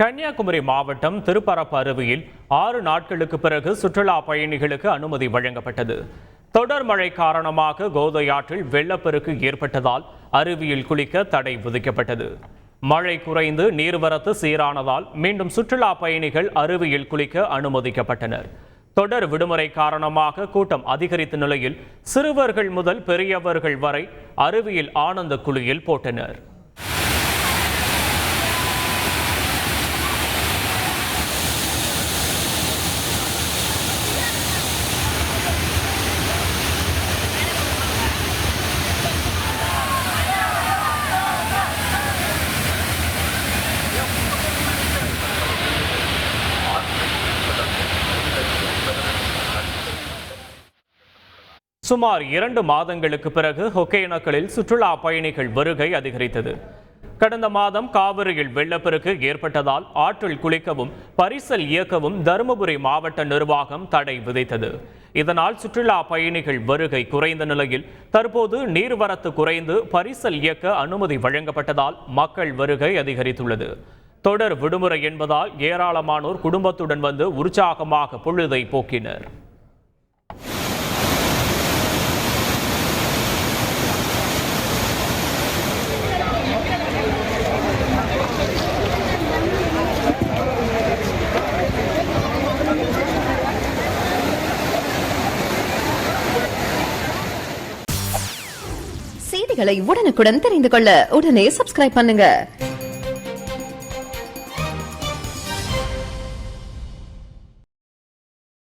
கன்னியாகுமரி மாவட்டம் திருப்பரப்பு அருவியில் 6 நாட்களுக்கு பிறகு சுற்றுலா பயணிகளுக்கு அனுமதி வழங்கப்பட்டது. தொடர் மழை காரணமாக கோதை ஆற்றில் வெள்ளப்பெருக்கு ஏற்பட்டதால் அருவியில் குளிக்க தடை விதிக்கப்பட்டது. மழை குறைந்து நீர்வரத்து சீரானதால் மீண்டும் சுற்றுலா பயணிகள் அருவியில் குளிக்க அனுமதிக்கப்பட்டனர். தொடர் விடுமுறை காரணமாக கூட்டம் அதிகரித்த நிலையில் சிறுவர்கள் முதல் பெரியவர்கள் வரை அருவியில் ஆனந்த குளியல் போட்டனர். சுமார் 2 மாதங்களுக்கு பிறகு ஒகேனக்கலில் சுற்றுலா பயணிகள் வருகை அதிகரித்தது. கடந்த மாதம் காவிரியில் வெள்ளப்பெருக்கு ஏற்பட்டதால் ஆற்றில் குளிக்கவும் பரிசல் இயக்கவும் தருமபுரி மாவட்ட நிர்வாகம் தடை விதித்தது. இதனால் சுற்றுலா பயணிகள் வருகை குறைந்த நிலையில் தற்போது நீர்வரத்து குறைந்து பரிசல் இயக்க அனுமதி வழங்கப்பட்டதால் மக்கள் வருகை அதிகரித்துள்ளது. தொடர் விடுமுறை என்பதால் ஏராளமானோர் குடும்பத்துடன் வந்து உற்சாகமாக பொழுதை போக்கினர். செய்திகளை உடனுக்குடன் தெரிந்து கொள்ள உடனே சப்ஸ்கிரைப் பண்ணுங்க.